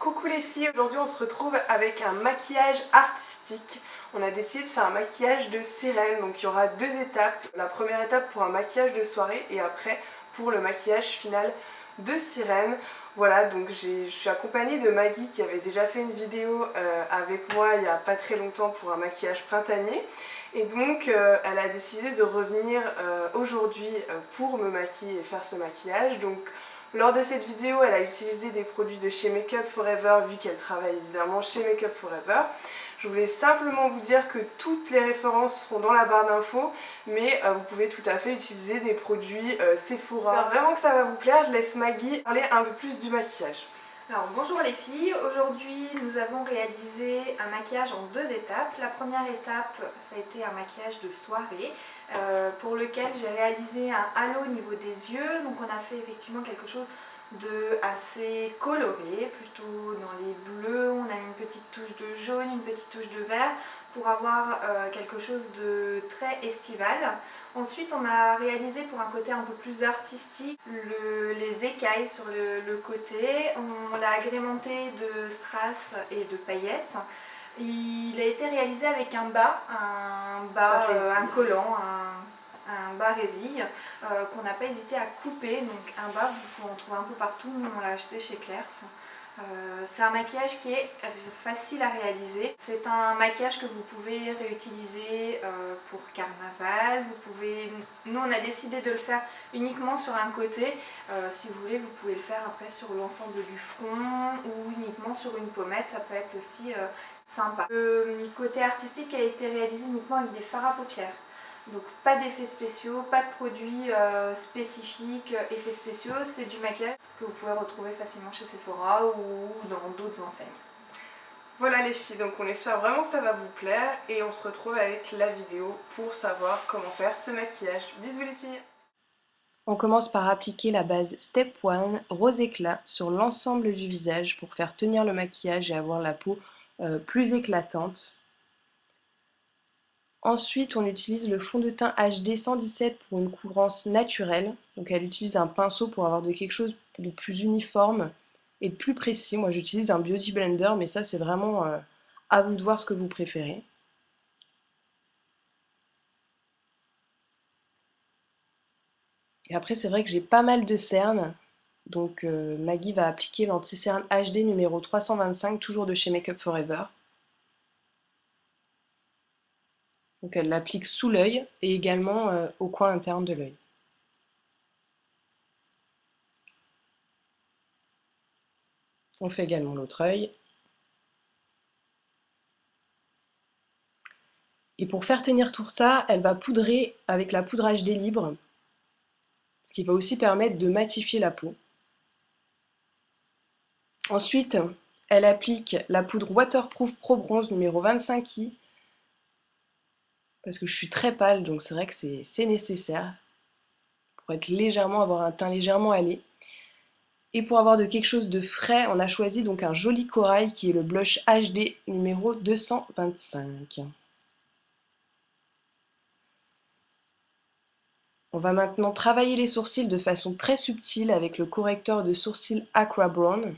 Coucou les filles, aujourd'hui on se retrouve avec un maquillage artistique. On a décidé de faire un maquillage de sirène, donc il y aura deux étapes. La première étape pour un maquillage de soirée et après pour le maquillage final de sirène. Voilà, donc je suis accompagnée de Maggie qui avait déjà fait une vidéo avec moi il y a pas très longtemps pour un maquillage printanier. Et donc elle a décidé de revenir aujourd'hui pour me maquiller et faire ce maquillage. Donc lors de cette vidéo, elle a utilisé des produits de chez Make Up For Ever vu qu'elle travaille évidemment chez Make Up For Ever. Je voulais simplement vous dire que toutes les références seront dans la barre d'infos, mais vous pouvez tout à fait utiliser des produits Sephora. J'espère vraiment que ça va vous plaire, je laisse Maggie parler un peu plus du maquillage. Alors bonjour les filles, aujourd'hui nous avons réalisé un maquillage en deux étapes. La première étape, ça a été un maquillage de soirée pour lequel j'ai réalisé un halo au niveau des yeux. Donc on a fait effectivement quelque chose de assez coloré, plutôt dans les bleus. On a mis une petite touche de jaune, une petite touche de vert pour avoir quelque chose de très estival. Ensuite on a réalisé pour un côté un peu plus artistique les écailles sur le côté. On l'a agrémenté de strass et de paillettes. Il a été réalisé avec un collant, un bas résille qu'on n'a pas hésité à couper. Donc un bas, vous pouvez en trouver un peu partout, nous on l'a acheté chez Claire's. C'est un maquillage qui est facile à réaliser. C'est un maquillage que vous pouvez réutiliser pour carnaval. Nous on a décidé de le faire uniquement sur un côté. Si vous voulez, vous pouvez le faire après sur l'ensemble du front ou uniquement sur une pommette. Ça peut être aussi sympa. Le côté artistique a été réalisé uniquement avec des fards à paupières. Donc pas d'effets spéciaux, pas de produits spécifiques, effets spéciaux, c'est du maquillage que vous pouvez retrouver facilement chez Sephora ou dans d'autres enseignes. Voilà les filles, donc on espère vraiment que ça va vous plaire et on se retrouve avec la vidéo pour savoir comment faire ce maquillage. Bisous les filles! On commence par appliquer la base Step 1 Rose Éclat sur l'ensemble du visage pour faire tenir le maquillage et avoir la peau plus éclatante. Ensuite, on utilise le fond de teint HD 117 pour une couvrance naturelle. Donc elle utilise un pinceau pour avoir quelque chose de plus uniforme et de plus précis. Moi j'utilise un Beauty Blender, mais ça c'est vraiment à vous de voir ce que vous préférez. Et après c'est vrai que j'ai pas mal de cernes. Donc Maggie va appliquer l'anti-cerne HD numéro 325, toujours de chez Make Up For Ever. Donc elle l'applique sous l'œil et également au coin interne de l'œil. On fait également l'autre œil. Et pour faire tenir tout ça, elle va poudrer avec la poudre HD libre, ce qui va aussi permettre de matifier la peau. Ensuite, elle applique la poudre Waterproof Pro Bronze numéro 25i, parce que je suis très pâle, donc c'est vrai que c'est nécessaire, pour avoir un teint légèrement hâlé. Et pour avoir quelque chose de frais, on a choisi donc un joli corail qui est le blush HD numéro 225. On va maintenant travailler les sourcils de façon très subtile avec le correcteur de sourcils Aqua Brown.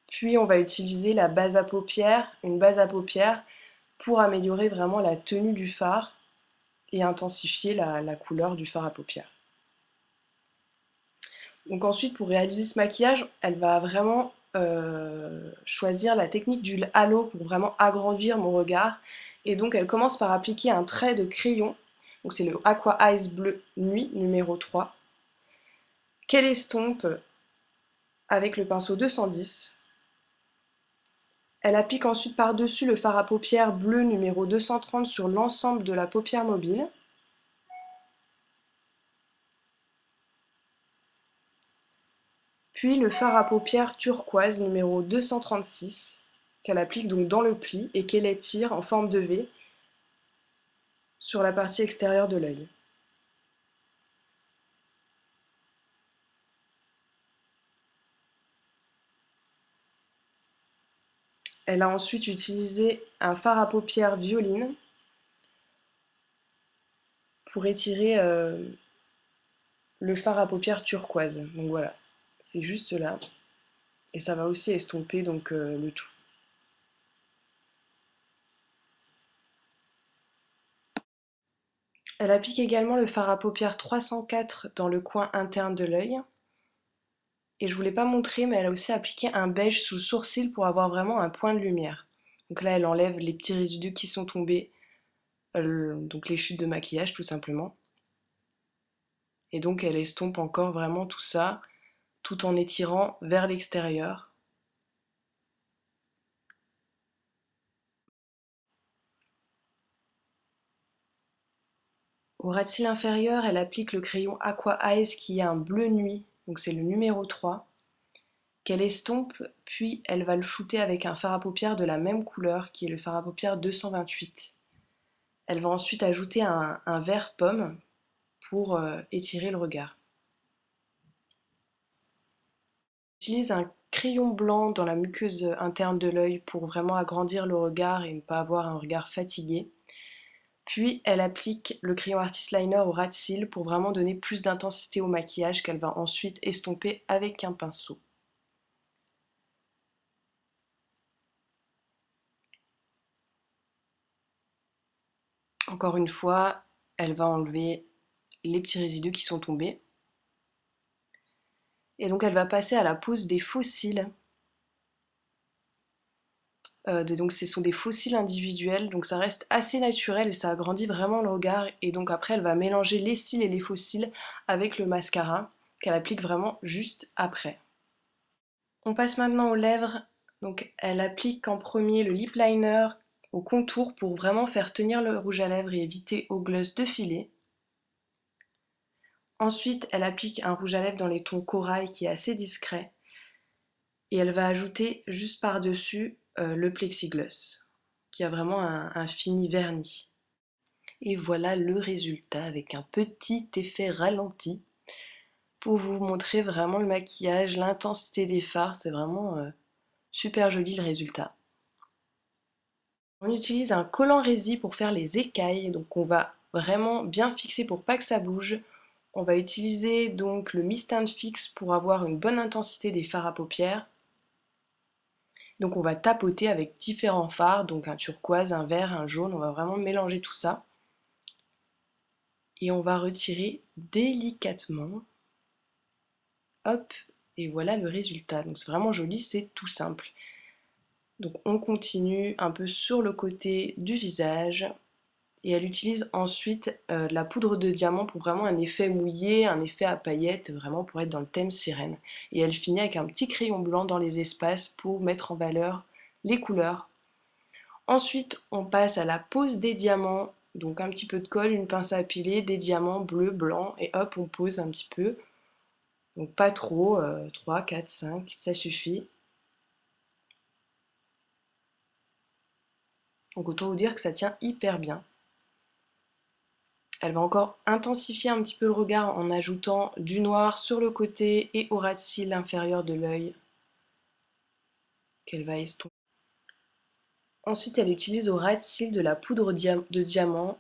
Puis on va utiliser la base à paupières, une base à paupières pour améliorer vraiment la tenue du fard et intensifier la couleur du fard à paupières. Donc ensuite, pour réaliser ce maquillage, elle va vraiment choisir la technique du halo pour vraiment agrandir mon regard. Et donc elle commence par appliquer un trait de crayon, donc c'est le Aqua Eyes Bleu Nuit numéro 3, qu'elle estompe avec le pinceau 210. Elle applique ensuite par-dessus le fard à paupières bleu numéro 230 sur l'ensemble de la paupière mobile. Puis le fard à paupières turquoise numéro 236, qu'elle applique donc dans le pli et qu'elle étire en forme de V sur la partie extérieure de l'œil. Elle a ensuite utilisé un fard à paupières violine pour étirer le fard à paupières turquoise. Donc voilà, c'est juste là. Et ça va aussi estomper donc le tout. Elle applique également le fard à paupières 304 dans le coin interne de l'œil. Et je ne vous l'ai pas montré, mais elle a aussi appliqué un beige sous le sourcil pour avoir vraiment un point de lumière. Donc là, elle enlève les petits résidus qui sont tombés, donc les chutes de maquillage tout simplement. Et donc elle estompe encore vraiment tout ça, tout en étirant vers l'extérieur. Au ras de cils inférieur, elle applique le crayon Aqua Eyes qui est un bleu nuit, donc c'est le numéro 3, qu'elle estompe, puis elle va le flouter avec un fard à paupières de la même couleur qui est le fard à paupières 228. Elle va ensuite ajouter un vert pomme pour étirer le regard. J'utilise un crayon blanc dans la muqueuse interne de l'œil pour vraiment agrandir le regard et ne pas avoir un regard fatigué. Puis elle applique le crayon Artist Liner au ras de cils pour vraiment donner plus d'intensité au maquillage qu'elle va ensuite estomper avec un pinceau. Encore une fois, elle va enlever les petits résidus qui sont tombés. Et donc elle va passer à la pose des faux cils. Donc ce sont des faux cils individuels, donc ça reste assez naturel et ça agrandit vraiment le regard. Et donc après elle va mélanger les cils et les faux cils avec le mascara qu'elle applique vraiment juste après. On passe maintenant aux lèvres. Donc elle applique en premier le lip liner au contour pour vraiment faire tenir le rouge à lèvres et éviter au gloss de filer. Ensuite elle applique un rouge à lèvres dans les tons corail qui est assez discret. Et elle va ajouter juste par-dessus le plexigloss, qui a vraiment un fini vernis. Et voilà le résultat avec un petit effet ralenti pour vous montrer vraiment le maquillage, l'intensité des fards, c'est vraiment super joli le résultat. On utilise un collant rési pour faire les écailles, donc on va vraiment bien fixer pour pas que ça bouge. On va utiliser donc le Mist and Fix pour avoir une bonne intensité des fards à paupières. Donc on va tapoter avec différents fards, donc un turquoise, un vert, un jaune, on va vraiment mélanger tout ça. Et on va retirer délicatement. Hop, et voilà le résultat. Donc c'est vraiment joli, c'est tout simple. Donc on continue un peu sur le côté du visage. Et elle utilise ensuite de la poudre de diamant pour vraiment un effet mouillé, un effet à paillettes, vraiment pour être dans le thème sirène. Et elle finit avec un petit crayon blanc dans les espaces pour mettre en valeur les couleurs. Ensuite, on passe à la pose des diamants. Donc un petit peu de colle, une pince à piler, des diamants bleus, blancs, et hop, on pose un petit peu. Donc pas trop, 3, 4, 5, ça suffit. Donc autant vous dire que ça tient hyper bien. Elle va encore intensifier un petit peu le regard en ajoutant du noir sur le côté et au ras de cils inférieur de l'œil qu'elle va estomper. Ensuite, elle utilise au ras de cils de la poudre de diamant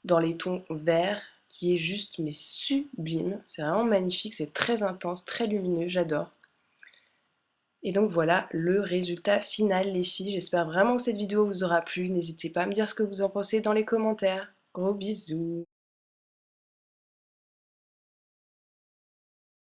dans les tons verts qui est juste mais sublime. C'est vraiment magnifique, c'est très intense, très lumineux, j'adore. Et donc voilà le résultat final les filles. J'espère vraiment que cette vidéo vous aura plu. N'hésitez pas à me dire ce que vous en pensez dans les commentaires. Gros bisous!